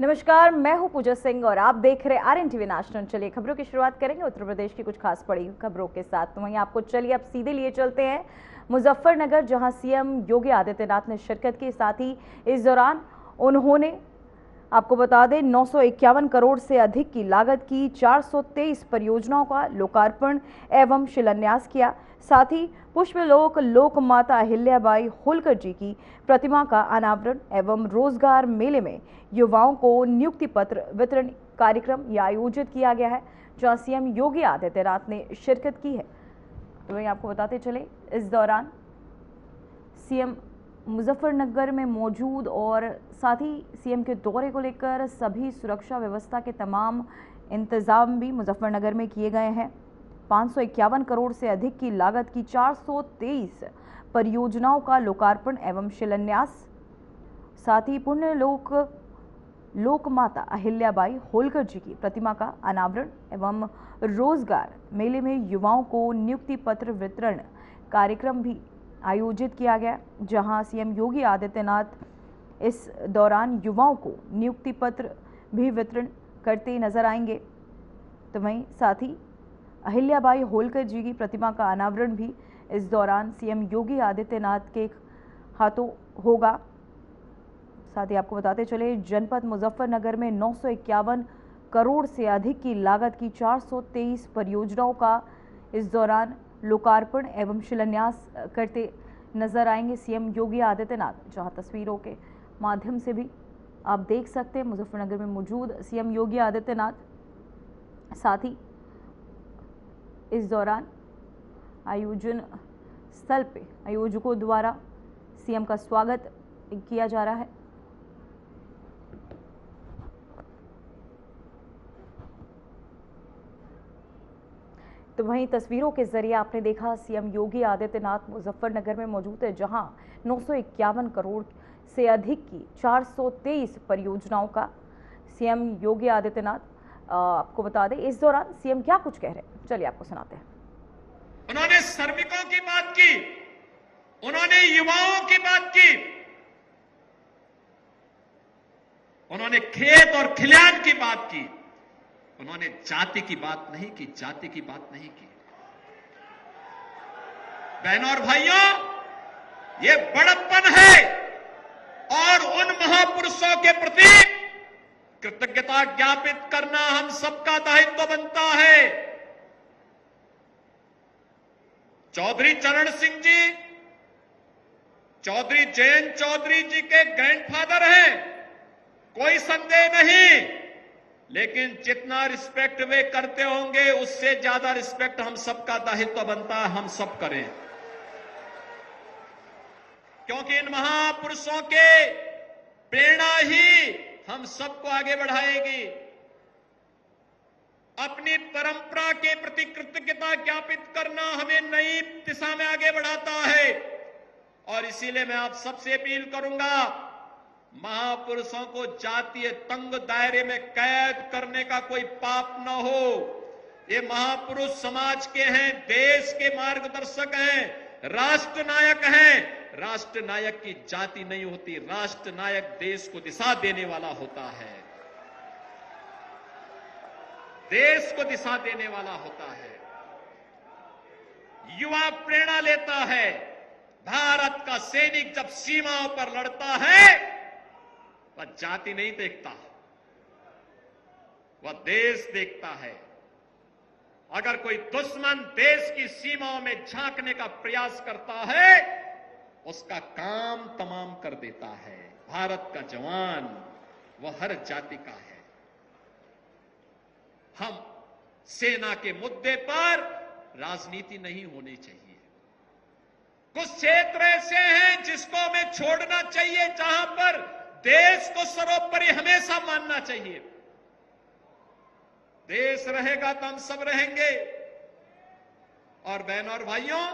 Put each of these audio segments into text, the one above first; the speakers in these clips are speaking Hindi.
नमस्कार, मैं हूं पूजा सिंह और आप देख रहे आरएन टीवी नेशनल। चलिए खबरों की शुरुआत करेंगे उत्तर प्रदेश की कुछ खास बड़ी खबरों के साथ। तो वहीं आपको चलिए अब सीधे लिए चलते हैं मुजफ्फरनगर, जहां सीएम योगी आदित्यनाथ ने शिरकत की। साथ ही इस दौरान उन्होंने आपको बता दें 951 करोड़ से अधिक की लागत की 423 परियोजनाओं का लोकार्पण एवं शिलान्यास किया। साथ ही पुष्पलोक लोक माता अहिल्याबाई होलकर जी की प्रतिमा का अनावरण एवं रोजगार मेले में युवाओं को नियुक्ति पत्र वितरण कार्यक्रम आयोजित किया गया है, जहां सीएम योगी आदित्यनाथ ने शिरकत की है। तो वहीं आपको बताते चले, इस दौरान सीएम मुजफ्फरनगर में मौजूद और साथ ही सीएम के दौरे को लेकर सभी सुरक्षा व्यवस्था के तमाम इंतजाम भी मुजफ्फरनगर में किए गए हैं। 551 करोड़ से अधिक की लागत की 423 परियोजनाओं का लोकार्पण एवं शिलान्यास, साथ ही पुण्य लोक माता अहिल्याबाई होलकर जी की प्रतिमा का अनावरण एवं रोजगार मेले में युवाओं को नियुक्ति पत्र वितरण कार्यक्रम भी आयोजित किया गया, जहां सीएम योगी आदित्यनाथ इस दौरान युवाओं को नियुक्ति पत्र भी वितरण करते नजर आएंगे। तो वहीं साथ ही अहिल्याबाई होलकर जी की प्रतिमा का अनावरण भी इस दौरान सीएम योगी आदित्यनाथ के हाथों होगा। साथ ही आपको बताते चले, जनपद मुजफ्फरनगर में 951 करोड़ से अधिक की लागत की 423 परियोजनाओं का इस दौरान लोकार्पण एवं शिलान्यास करते नजर आएंगे सीएम योगी आदित्यनाथ, जहां तस्वीरों के माध्यम से भी आप देख सकते हैं मुजफ्फरनगर में मौजूद सीएम योगी आदित्यनाथ। साथ ही इस दौरान आयोजन स्थल पे आयोजकों द्वारा सीएम का स्वागत किया जा रहा है। तो वहीं तस्वीरों के जरिए आपने देखा सीएम योगी आदित्यनाथ मुजफ्फरनगर में मौजूद है, जहां 951 करोड़ से अधिक की 423 परियोजनाओं का सीएम योगी आदित्यनाथ आपको बता दें इस दौरान सीएम क्या कुछ कह रहे हैं, चलिए आपको सुनाते हैं। उन्होंने श्रमिकों की बात की, उन्होंने युवाओं की बात की, उन्होंने खेत और खलिहान की बात की, उन्होंने जाति की बात नहीं की, जाति की बात नहीं की। बहनों और भाइयों, ये बड़प्पन है और उन महापुरुषों के प्रति कृतज्ञता ज्ञापित करना हम सबका दायित्व बनता है। चौधरी चरण सिंह जी, चौधरी जयंत चौधरी जी के ग्रैंडफादर हैं, कोई संदेह नहीं, लेकिन जितना रिस्पेक्ट वे करते होंगे उससे ज्यादा रिस्पेक्ट हम सबका दायित्व बनता है, हम सब करें, क्योंकि इन महापुरुषों के प्रेरणा ही हम सबको आगे बढ़ाएगी। अपनी परंपरा के प्रति कृतज्ञता ज्ञापित करना हमें नई दिशा में आगे बढ़ाता है और इसीलिए मैं आप सबसे अपील करूंगा, महापुरुषों को जातीय तंग दायरे में कैद करने का कोई पाप न हो। ये महापुरुष समाज के हैं, देश के मार्गदर्शक हैं, राष्ट्र नायक हैं। राष्ट्र नायक की जाति नहीं होती, राष्ट्र नायक देश को दिशा देने वाला होता है, देश को दिशा देने वाला होता है। युवा प्रेरणा लेता है। भारत का सैनिक जब सीमाओं पर लड़ता है वह जाति नहीं देखता, वह देश देखता है। अगर कोई दुश्मन देश की सीमाओं में झांकने का प्रयास करता है, उसका काम तमाम कर देता है। भारत का जवान वह हर जाति का है। हम सेना के मुद्दे पर राजनीति नहीं होनी चाहिए। कुछ क्षेत्र ऐसे हैं जिसको हमें छोड़ना चाहिए, जहां पर देश को सर्वोपरि हमेशा मानना चाहिए। देश रहेगा तो हम सब रहेंगे। और बहनों और भाइयों,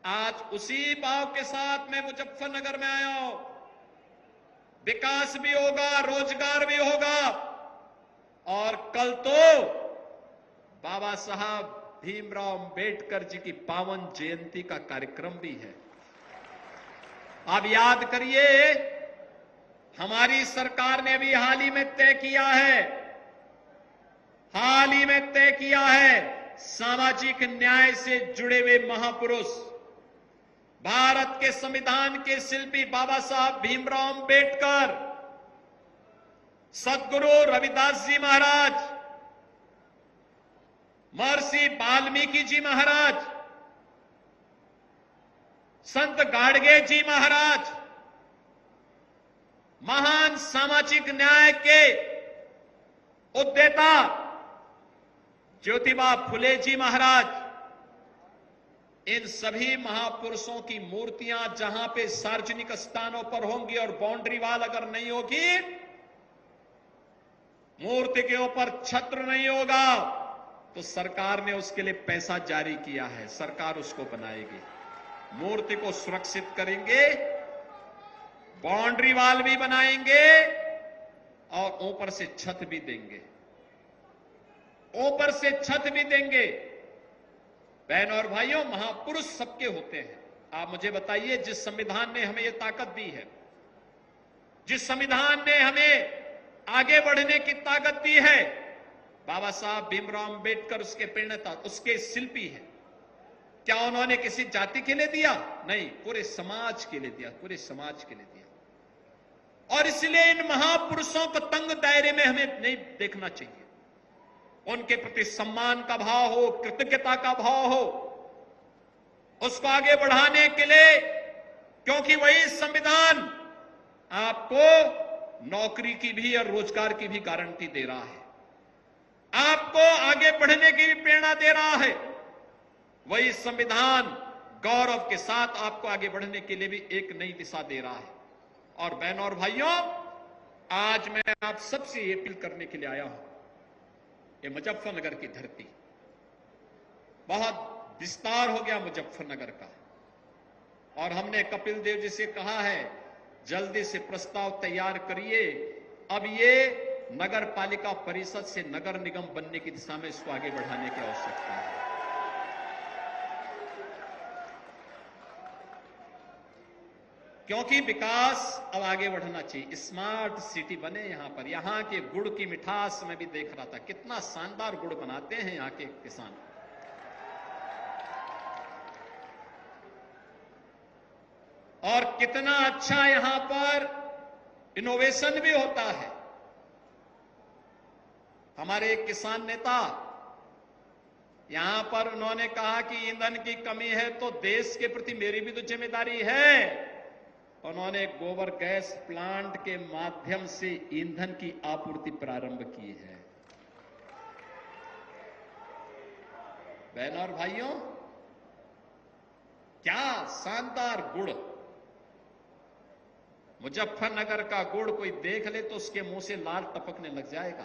आज उसी भाव के साथ मैं मुजफ्फरनगर में आया हूं। विकास भी होगा, रोजगार भी होगा और कल तो बाबा साहब भीमराव अंबेडकर जी की पावन जयंती का कार्यक्रम भी है। आप याद करिए, हमारी सरकार ने भी हाल ही में तय किया है सामाजिक न्याय से जुड़े हुए महापुरुष भारत के संविधान के शिल्पी बाबा साहब भीमराव अंबेडकर, सद्गुरु रविदास जी महाराज, महर्षि वाल्मीकि जी महाराज, संत गाडगे जी महाराज, महान सामाजिक न्याय के उद्देता ज्योतिबा फुले जी महाराज, इन सभी महापुरुषों की मूर्तियां जहां पे सार्वजनिक स्थानों पर होंगी और बाउंड्री वाल अगर नहीं होगी, मूर्ति के ऊपर छत्र नहीं होगा, तो सरकार ने उसके लिए पैसा जारी किया है, सरकार उसको बनाएगी। मूर्ति को सुरक्षित करेंगे, बाउंड्री वाल भी बनाएंगे और ऊपर से छत भी देंगे, बहनों और भाइयों, महापुरुष सबके होते हैं। आप मुझे बताइए, जिस संविधान ने हमें यह ताकत दी है, जिस संविधान ने हमें आगे बढ़ने की ताकत दी है, बाबा साहब भीमराव अंबेडकर उसके प्रणेता, उसके शिल्पी हैं। क्या उन्होंने किसी जाति के लिए दिया? नहीं, पूरे समाज के लिए दिया, पूरे समाज के लिए दिया। और इसलिए इन महापुरुषों को तंग दायरे में हमें नहीं देखना चाहिए। उनके प्रति सम्मान का भाव हो, कृतज्ञता का भाव हो, उसको आगे बढ़ाने के लिए, क्योंकि वही संविधान आपको नौकरी की भी और रोजगार की भी गारंटी दे रहा है, आपको आगे बढ़ने की भी प्रेरणा दे रहा है। वही संविधान गौरव के साथ आपको आगे बढ़ने के लिए भी एक नई दिशा दे रहा है। और बहनों और भाइयों, आज मैं आप सबसे ये अपील करने के लिए आया हूं, ये मुजफ्फरनगर की धरती, बहुत विस्तार हो गया मुजफ्फरनगर का, और हमने कपिल देव जी से कहा है जल्दी से प्रस्ताव तैयार करिए। अब ये नगर पालिका परिषद से नगर निगम बनने की दिशा में इसको आगे बढ़ाने की आवश्यकता है। क्योंकि विकास अब आगे बढ़ना चाहिए, स्मार्ट सिटी बने यहां पर। यहां के गुड़ की मिठास में भी देख रहा था, कितना शानदार गुड़ बनाते हैं यहां के किसान। और कितना अच्छा यहां पर इनोवेशन भी होता है। हमारे एक किसान नेता यहां पर उन्होंने कहा कि ईंधन की कमी है तो देश के प्रति मेरी भी तो जिम्मेदारी है। उन्होंने गोबर गैस प्लांट के माध्यम से ईंधन की आपूर्ति प्रारंभ की है। बहनों और भाइयों, क्या शानदार गुड़! मुजफ्फरनगर का गुड़ कोई देख ले तो उसके मुंह से लाल टपकने लग जाएगा।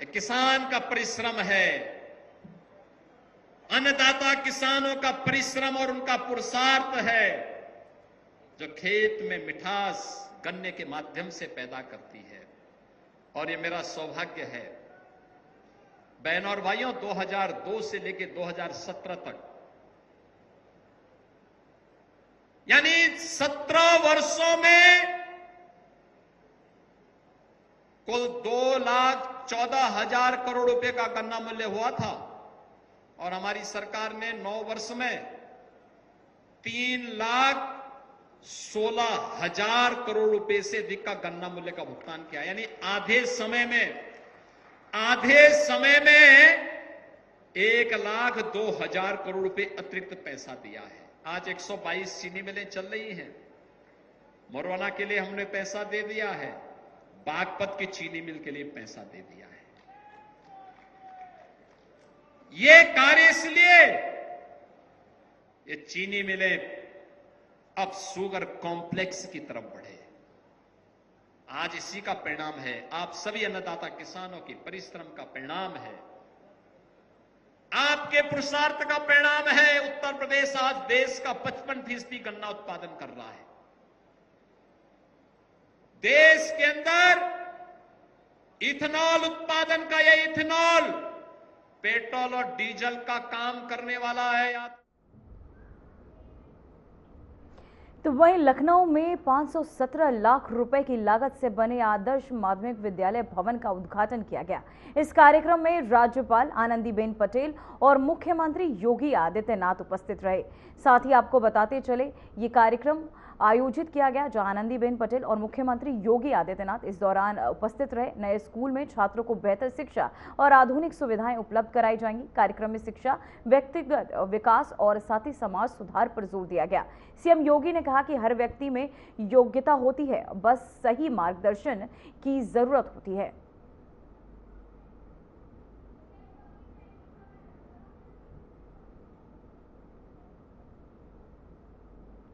ये किसान का परिश्रम है, अन्नदाता किसानों का परिश्रम और उनका पुरुषार्थ है, जो खेत में मिठास गन्ने के माध्यम से पैदा करती है। और ये मेरा सौभाग्य है, बहनों और भाइयों, 2002 से लेकर 2017 तक, यानी 17 वर्षों में कुल 2,14,000 करोड़ रुपए का गन्ना मूल्य हुआ था। और हमारी सरकार ने 9 वर्ष में 3,16,000 करोड़ रुपए से अधिक का गन्ना मूल्य का भुगतान किया। यानी आधे समय में 1,02,000 करोड़ रुपए अतिरिक्त पैसा दिया है। आज 122 चीनी मिलें चल रही हैं। मुरैना के लिए हमने पैसा दे दिया है, बागपत की चीनी मिल के लिए पैसा दे दिया है। ये कार्य इसलिए, ये चीनी मिलें अब शुगर कॉम्प्लेक्स की तरफ बढ़े, आज इसी का परिणाम है। आप सभी अन्नदाता किसानों की परिश्रम का परिणाम है, आपके पुरुषार्थ का परिणाम है। उत्तर प्रदेश आज देश का 55% गन्ना उत्पादन कर रहा है। देश के अंदर इथेनॉल उत्पादन का, यह इथेनॉल पेट्रोल और डीजल का काम करने वाला है। तो वहीं लखनऊ में 517 लाख रुपए की लागत से बने आदर्श माध्यमिक विद्यालय भवन का उद्घाटन किया गया। इस कार्यक्रम में राज्यपाल आनंदीबेन पटेल और मुख्यमंत्री योगी आदित्यनाथ उपस्थित रहे। साथ ही आपको बताते चले ये कार्यक्रम आयोजित किया गया जहां आनंदीबेन पटेल और मुख्यमंत्री योगी आदित्यनाथ इस दौरान उपस्थित रहे। नए स्कूल में छात्रों को बेहतर शिक्षा और आधुनिक सुविधाएं उपलब्ध कराई जाएंगी। कार्यक्रम में शिक्षा, व्यक्तिगत विकास और साथ ही समाज सुधार पर जोर दिया गया। सीएम योगी ने कहा कि हर व्यक्ति में योग्यता होती है, बस सही मार्गदर्शन की जरूरत होती है।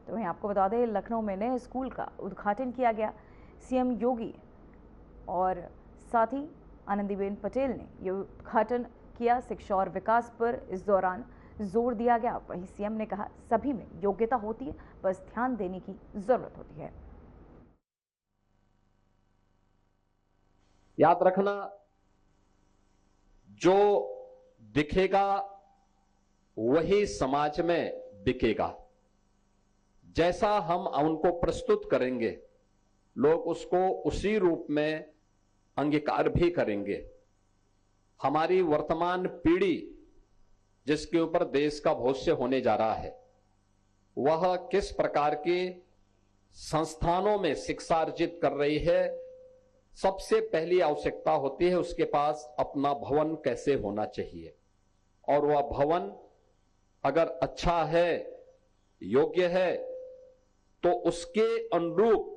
तो वहीं आपको बता दें, लखनऊ में नए स्कूल का उद्घाटन किया गया। सीएम योगी और साथ ही आनंदीबेन पटेल ने ये उद्घाटन किया। शिक्षा और विकास पर इस दौरान जोर दिया गया। वहीं सीएम ने कहा सभी में योग्यता होती है, बस ध्यान देने की जरूरत होती है। याद रखना, जो दिखेगा वही समाज में बिकेगा। जैसा हम उनको प्रस्तुत करेंगे, लोग उसको उसी रूप में अंगीकार भी करेंगे। हमारी वर्तमान पीढ़ी जिसके ऊपर देश का भविष्य होने जा रहा है, वह किस प्रकार के संस्थानों में शिक्षा अर्जित कर रही है, सबसे पहली आवश्यकता होती है उसके पास अपना भवन कैसे होना चाहिए। और वह भवन अगर अच्छा है, योग्य है, तो उसके अनुरूप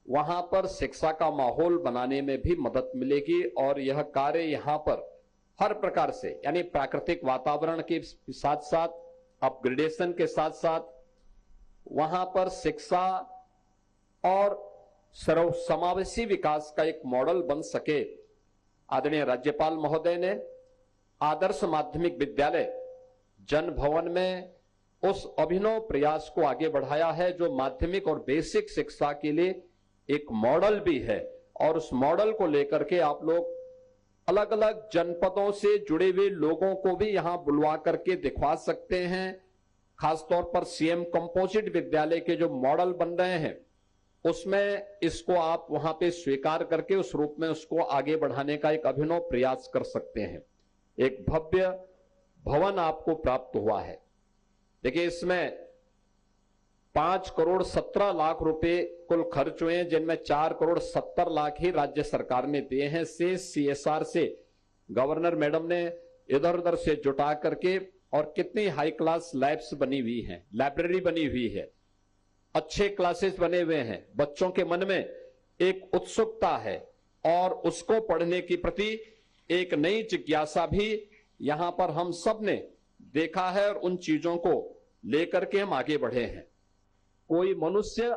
वहां पर शिक्षा का माहौल बनाने में भी मदद मिलेगी। और यह कार्य यहां पर हर प्रकार से, यानी प्राकृतिक वातावरण के साथ साथ, अपग्रेडेशन के साथ साथ, वहां पर शिक्षा और सर्वसमावेशी विकास का एक मॉडल बन सके। आदरणीय राज्यपाल महोदय ने आदर्श माध्यमिक विद्यालय जन भवन में उस अभिनव प्रयास को आगे बढ़ाया है जो माध्यमिक और बेसिक शिक्षा के लिए एक मॉडल भी है। और उस मॉडल को लेकर के आप लोग अलग अलग जनपदों से जुड़े हुए लोगों को भी यहां बुलवा करके दिखवा सकते हैं। खासतौर पर सीएम कंपोजिट विद्यालय के जो मॉडल बन रहे हैं, उसमें इसको आप वहां पे स्वीकार करके उस रूप में उसको आगे बढ़ाने का एक अभिनव प्रयास कर सकते हैं। एक भव्य भवन आपको प्राप्त हुआ है। देखिए, इसमें 5 करोड़ 17 लाख रुपए कुल खर्च हुए हैं, जिनमें 4 करोड़ 70 लाख ही राज्य सरकार ने दिए हैं। शेष सीएसआर से गवर्नर मैडम ने इधर उधर से जुटा करके, और कितनी हाई क्लास लैब्स बनी हुई हैं, लाइब्रेरी बनी हुई है, अच्छे क्लासेस बने हुए हैं। बच्चों के मन में एक उत्सुकता है और उसको पढ़ने की प्रति एक नई जिज्ञासा भी यहां पर हम सब ने देखा है, और उन चीजों को लेकर के हम आगे बढ़े हैं। कोई मनुष्य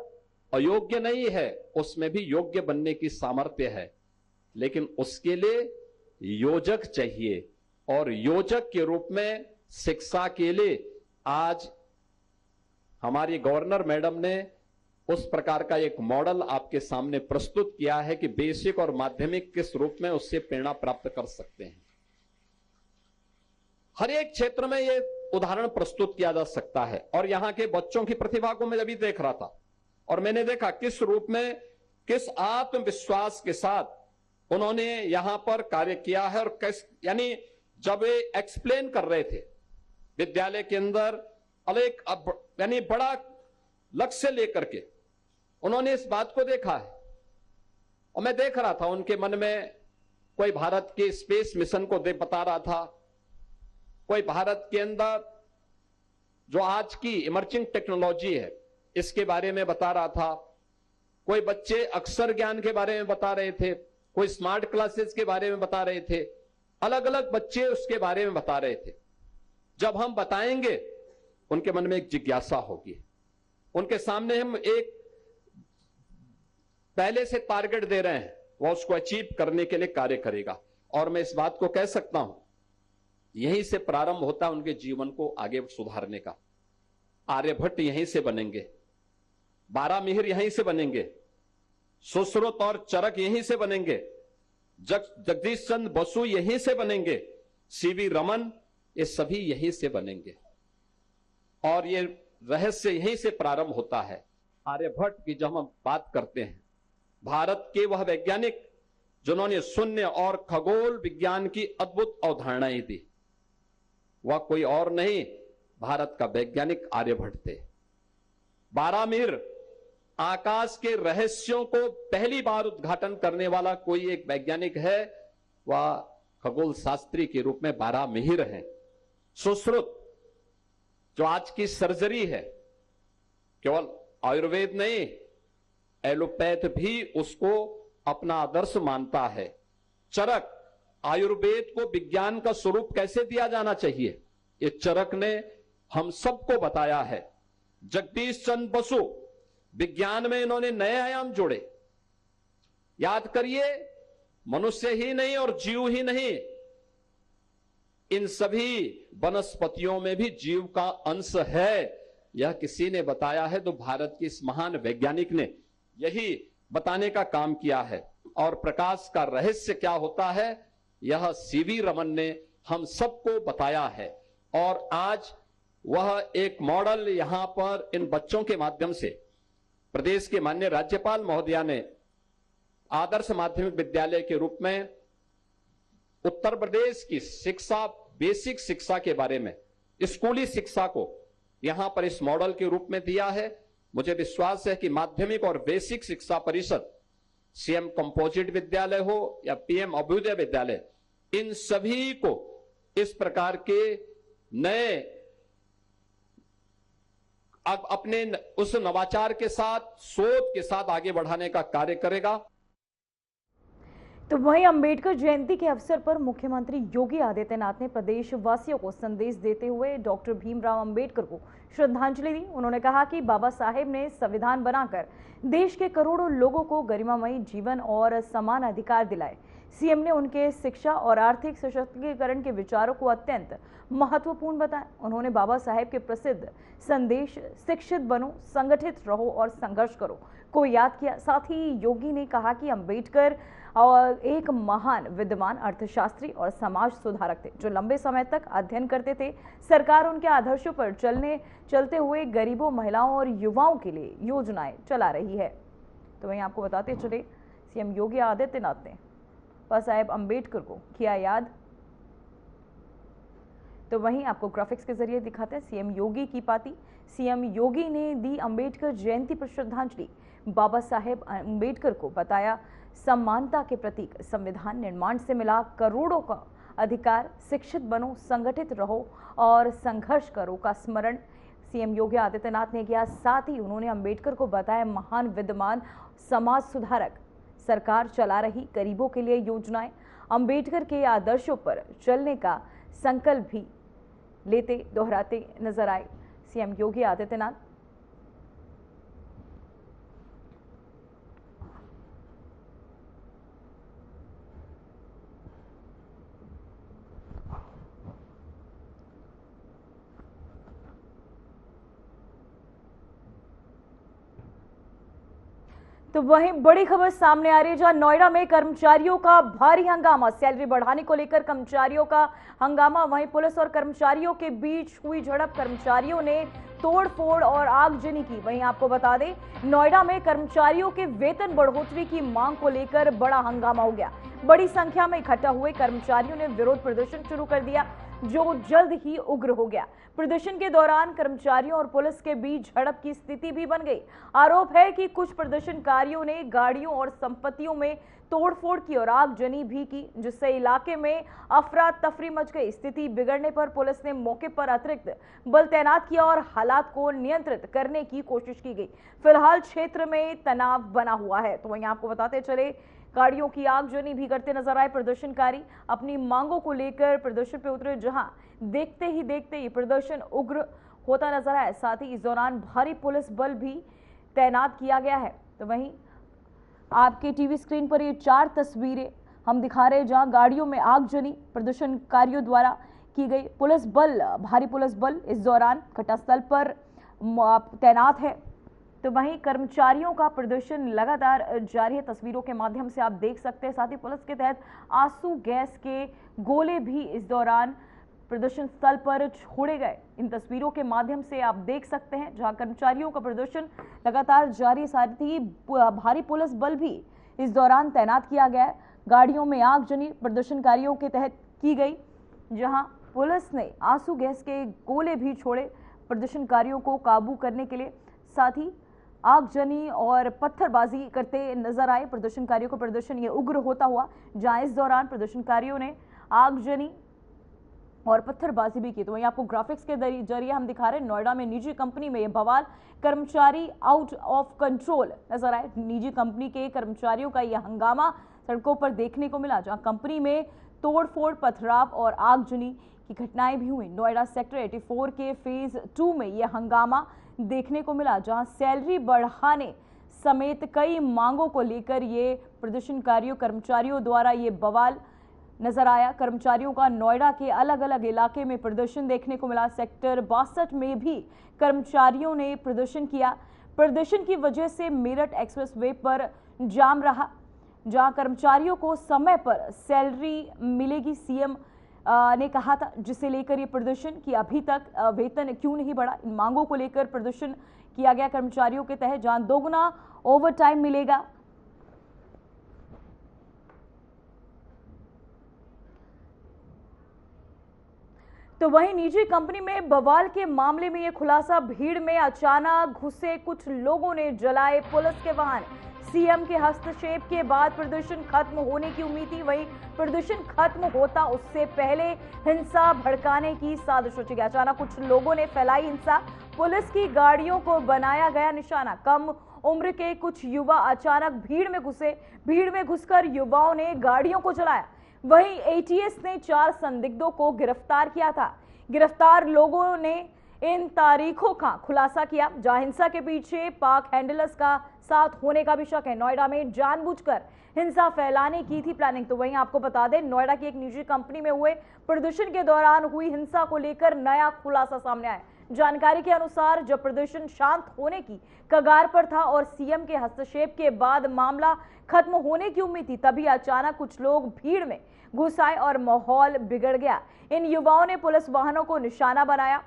अयोग्य नहीं है, उसमें भी योग्य बनने की सामर्थ्य है, लेकिन उसके लिए योजक चाहिए। और योजक के रूप में शिक्षा के लिए आज हमारी गवर्नर मैडम ने उस प्रकार का एक मॉडल आपके सामने प्रस्तुत किया है कि बेसिक और माध्यमिक किस रूप में उससे प्रेरणा प्राप्त कर सकते हैं। हर एक क्षेत्र में ये उदाहरण प्रस्तुत किया जा सकता है। और यहां के बच्चों की प्रतिभा को मैं अभी देख रहा था, और मैंने देखा किस रूप में, किस आत्मविश्वास के साथ उन्होंने यहां पर कार्य किया है। और यानी जब वे एक्सप्लेन कर रहे थे विद्यालय के अंदर, अनेक यानी बड़ा लक्ष्य लेकर के उन्होंने इस बात को देखा है। और मैं देख रहा था उनके मन में, कोई भारत के स्पेस मिशन को बता रहा था, कोई भारत के अंदर जो आज की इमर्जिंग टेक्नोलॉजी है इसके बारे में बता रहा था, कोई बच्चे अक्षर ज्ञान के बारे में बता रहे थे, कोई स्मार्ट क्लासेस के बारे में बता रहे थे, अलग अलग बच्चे उसके बारे में बता रहे थे। जब हम बताएंगे उनके मन में एक जिज्ञासा होगी, उनके सामने हम एक पहले से टारगेट दे रहे हैं, वह उसको अचीव करने के लिए कार्य करेगा। और मैं इस बात को कह सकता हूं, यहीं से प्रारंभ होता है उनके जीवन को आगे सुधारने का। आर्यभट्ट यहीं से बनेंगे, बारामिहिर यहीं से बनेंगे, सुश्रुत और चरक यहीं से बनेंगे, जगदीश चंद्र बसु यहीं से बनेंगे, सीवी रमन, ये सभी यहीं से बनेंगे। और ये रहस्य यहीं से प्रारंभ होता है। आर्यभट्ट की जब हम बात करते हैं, भारत के वह वैज्ञानिक जिन्होंने शून्य और खगोल विज्ञान की अद्भुत अवधारणाएं दी, वह कोई और नहीं, भारत का वैज्ञानिक आर्यभट्ट थे। बारामीर आकाश के रहस्यों को पहली बार उद्घाटन करने वाला कोई एक वैज्ञानिक है, वह खगोल शास्त्री के रूप में बारामीर हैं। सुश्रुत जो आज की सर्जरी है, केवल आयुर्वेद नहीं, एलोपैथ भी उसको अपना आदर्श मानता है। चरक, आयुर्वेद को विज्ञान का स्वरूप कैसे दिया जाना चाहिए, ये चरक ने हम सबको बताया है। जगदीश चंद्र बसु, विज्ञान में इन्होंने नए आयाम जोड़े। याद करिए, मनुष्य ही नहीं और जीव ही नहीं, इन सभी वनस्पतियों में भी जीव का अंश है, यह किसी ने बताया है तो भारत के इस महान वैज्ञानिक ने यही बताने का काम किया है। और प्रकाश का रहस्य क्या होता है, यह सीवी रमन ने हम सबको बताया है। और आज वह एक मॉडल यहां पर इन बच्चों के माध्यम से प्रदेश के माननीय राज्यपाल महोदया ने आदर्श माध्यमिक विद्यालय के रूप में उत्तर प्रदेश की शिक्षा, बेसिक शिक्षा के बारे में, स्कूली शिक्षा को यहां पर इस मॉडल के रूप में दिया है। मुझे विश्वास है कि माध्यमिक और बेसिक शिक्षा परिषद, सीएम कंपोजिट विद्यालय हो या पीएम अभ्युदय विद्यालय, इन सभी को इस प्रकार के नए अब अपने उस नवाचार के साथ, शोध के साथ आगे बढ़ाने का कार्य करेगा। तो वहीं अंबेडकर जयंती के अवसर पर मुख्यमंत्री योगी आदित्यनाथ ने प्रदेशवासियों को संदेश देते हुए डॉक्टर भीमराव अंबेडकर को श्रद्धांजलि दी। उन्होंने कहा कि बाबा साहेब ने संविधान बनाकर देश के करोड़ों लोगों को गरिमामयी जीवन और समान अधिकार दिलाए। सीएम ने उनके शिक्षा और आर्थिक सशक्तिकरण के विचारों को अत्यंत महत्वपूर्ण बताया। उन्होंने बाबा साहेब के प्रसिद्ध संदेश शिक्षित बनो, संगठित रहो और संघर्ष करो को याद किया। साथ ही योगी ने कहा कि अंबेडकर और एक महान विद्वान, अर्थशास्त्री और समाज सुधारक थे जो लंबे समय तक अध्ययन करते थे। सरकार उनके आदर्शों पर चलते हुए गरीबों, महिलाओं और युवाओं के लिए योजनाएं चला रही है। तो वहीं आपको बताते चले, सीएम योगी आदित्यनाथ ने बाबा साहेब अंबेडकर को किया याद। तो वहीं आपको ग्राफिक्स के जरिए दिखाते हैं सीएम योगी की पाती। सीएम योगी ने दी अंबेडकर जयंती पर श्रद्धांजलि। बाबा साहेब अंबेडकर को बताया समानता के प्रतीक, संविधान निर्माण से मिला करोड़ों का अधिकार, शिक्षित बनो, संगठित रहो और संघर्ष करो का स्मरण सीएम योगी आदित्यनाथ ने किया। साथ ही उन्होंने अंबेडकर को बताया महान विद्वान, समाज सुधारक, सरकार चला रही गरीबों के लिए योजनाएं, अंबेडकर के आदर्शों पर चलने का संकल्प भी लेते दोहराते नजर आए सीएम योगी आदित्यनाथ। तो वहीं बड़ी खबर सामने आ रही है, जहां नोएडा में कर्मचारियों का भारी हंगामा, सैलरी बढ़ाने को लेकर कर्मचारियों का हंगामा। वहीं पुलिस और कर्मचारियों के बीच हुई झड़प, कर्मचारियों ने तोड़फोड़ और आगजनी की। वहीं आपको बता दें, नोएडा में कर्मचारियों के वेतन बढ़ोतरी की मांग को लेकर बड़ा हंगामा हो गया। बड़ी संख्या में इकट्ठा हुए कर्मचारियों ने विरोध प्रदर्शन शुरू कर दिया, जो जल्द ही उग्र हो गया। प्रदर्शन के दौरान कर्मचारियों और पुलिस के बीच झड़प की स्थिति भी बन गई। आरोप है कि कुछ प्रदर्शनकारियों ने गाड़ियों और संपत्तियों में तोड़फोड़ की और आगजनी भी की, जिससे इलाके में अफरा तफरी मच गई। स्थिति बिगड़ने पर पुलिस ने मौके पर अतिरिक्त बल तैनात किया और हालात को नियंत्रित करने की कोशिश की गई। फिलहाल क्षेत्र में तनाव बना हुआ है। तो वहीं आपको बताते चले, गाड़ियों की आगजनी भी करते नजर आए प्रदर्शनकारी। अपनी मांगों को लेकर प्रदर्शन पे उतरे, जहां देखते ही देखते ये प्रदर्शन उग्र होता नजर आया। साथ ही इस दौरान भारी पुलिस बल भी तैनात किया गया है। तो वहीं आपके टीवी स्क्रीन पर ये 4 तस्वीरें हम दिखा रहे हैं, जहां गाड़ियों में आगजनी प्रदर्शनकारियों द्वारा की गई। पुलिस बल, भारी पुलिस बल इस दौरान घटनास्थल पर तैनात है। तो वहीं कर्मचारियों का प्रदर्शन लगातार जारी है, तस्वीरों के माध्यम से आप देख सकते हैं। साथ ही पुलिस के तहत आंसू गैस के गोले भी इस दौरान प्रदर्शन स्थल पर छोड़े गए। इन तस्वीरों के माध्यम से आप देख सकते हैं जहां कर्मचारियों का प्रदर्शन लगातार जारी, साथ ही भारी पुलिस बल भी इस दौरान तैनात किया गया है। गाड़ियों में आगजनी प्रदर्शनकारियों के तहत की गई, जहां पुलिस ने आंसू गैस के गोले भी छोड़े प्रदर्शनकारियों को काबू करने के लिए। साथ ही आगजनी और पत्थरबाजी करते नजर आए प्रदर्शनकारियों को। प्रदर्शन ये उग्र होता हुआ, जहां इस दौरान प्रदर्शनकारियों ने आगजनी और पत्थरबाजी भी की। तो वहीं आपको ग्राफिक्स के जरिए हम दिखा रहे हैं, नोएडा में निजी कंपनी में ये बवाल, कर्मचारी आउट ऑफ कंट्रोल नजर आए। निजी कंपनी के कर्मचारियों का यह हंगामा सड़कों पर देखने को मिला, जहां कंपनी में तोड़फोड़, पथराव और आगजनी की घटनाएं भी हुई। नोएडा सेक्टर 84 के फेज 2 में यह हंगामा देखने को मिला, जहां सैलरी बढ़ाने समेत कई मांगों को लेकर ये प्रदर्शनकारियों कर्मचारियों द्वारा ये बवाल नजर आया। कर्मचारियों का नोएडा के अलग अलग इलाके में प्रदर्शन देखने को मिला। सेक्टर 62 में भी कर्मचारियों ने प्रदर्शन किया। प्रदर्शन की वजह से मेरठ एक्सप्रेसवे पर जाम रहा, जहां कर्मचारियों को समय पर सैलरी मिलेगी। सीएम ने कहा था, जिसे लेकर ये प्रदर्शन कि अभी तक वेतन क्यों नहीं बढ़ा। इन मांगों को लेकर प्रदर्शन किया गया कर्मचारियों के तहत, जहां दोगुना ओवर टाइम मिलेगा। तो वहीं निजी कंपनी में बवाल के मामले में यह खुलासा, भीड़ में अचानक घुसे कुछ लोगों ने जलाए पुलिस के वाहन। सीएम के हस्तक्षेप के बाद प्रदर्शन खत्म होने की उम्मीद थी, वहीं प्रदर्शन खत्म होता उससे पहले हिंसा भड़काने की साजिश रची गई। अचानक कुछ लोगों ने फैलाई हिंसा, पुलिस की गाड़ियों को बनाया गया निशाना। कम उम्र के कुछ युवा अचानक भीड़ में घुसे, भीड़ में घुसकर युवाओं ने गाड़ियों को जलाया। वहीं एटीएस ने 4 संदिग्धों को गिरफ्तार किया था। गिरफ्तार लोगों ने इन तारीखों का खुलासा किया, जहां हिंसा के पीछे पाक हैंडलर्स का साथ होने का भी शक है। नोएडा में जानबूझकर हिंसा फैलाने की थी प्लानिंग। तो वहीं आपको बता दें, नोएडा की एक निजी कंपनी में हुए प्रदर्शन के दौरान हुई हिंसा को लेकर नया खुलासा सामने आया। जानकारी के अनुसार जब प्रदर्शन शांत होने की कगार पर था और सीएम के हस्तक्षेप के बाद मामला खत्म होने की उम्मीद थी, तभी अचानक कुछ लोग भीड़ में घुस आए और माहौल बिगड़ गया। इन युवाओं ने पुलिस वाहनों को निशाना बनाया।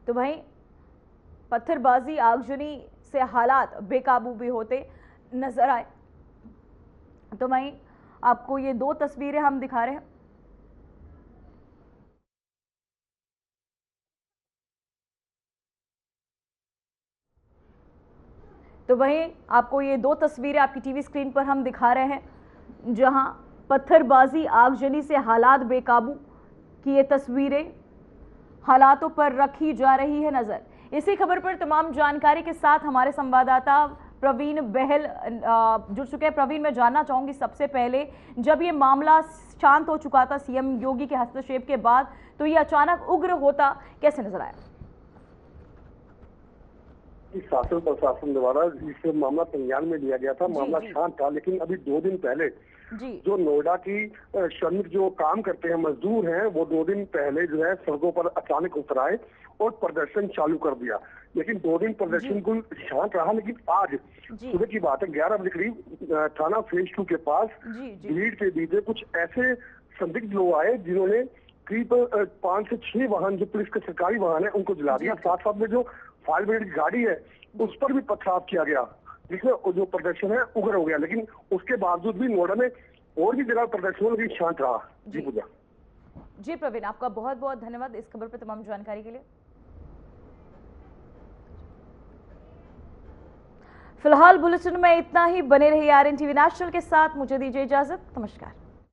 तो वहीं पत्थरबाजी, आगजनी से हालात बेकाबू भी होते नजर आए। तो वहीं आपको ये 2 तस्वीरें हम दिखा रहे हैं। तो वहीं आपको ये 2 तस्वीरें आपकी टीवी स्क्रीन पर हम दिखा रहे हैं, जहां पत्थरबाजी, आगजनी से हालात बेकाबू की ये तस्वीरें हालातों पर रखी जा रही है नजर। इसी खबर पर तमाम जानकारी के साथ हमारे संवाददाता प्रवीण बहल जुड़ चुके हैं। प्रवीण, मैं जानना चाहूंगी सबसे पहले, जब ये मामला शांत हो चुका था सीएम योगी के हस्तक्षेप के बाद, तो ये अचानक उग्र होता कैसे नजर आया? शासन प्रशासन द्वारा इस मामला संज्ञान में लिया गया था। मामला शांत था, लेकिन अभी 2 दिन पहले जो नोएडा की श्रमिक जो काम करते हैं, मजदूर हैं, वो 2 दिन पहले जो है सड़कों पर अचानक उतर आए और प्रदर्शन चालू कर दिया। लेकिन 2 दिन प्रदर्शन कुल शांत रहा, लेकिन आज सुबह की बात है 11 बजे करीब थाना फेज 2 के पास भीड़ के बीच कुछ ऐसे संदिग्ध लोग आए जिन्होंने करीब 5 से 6 वाहन जो पुलिस के सरकारी वाहन है उनको जला दिया। साथ साथ में जो फायर ब्रिगेड की गाड़ी है उस पर भी पथराव किया गया, जिसमें जो प्रदर्शन है उग्र हो गया। लेकिन उसके बावजूद भी नोएडा में और भी जगह प्रदर्शन हो, लेकिन शांत रहा। जी पूजा। जी प्रवीण, आपका बहुत बहुत धन्यवाद इस खबर पर तमाम जानकारी के लिए। फिलहाल बुलेटिन में इतना ही। बने रहिए आरएन टीवी नेशनल के साथ। मुझे दीजिए इजाजत। नमस्कार।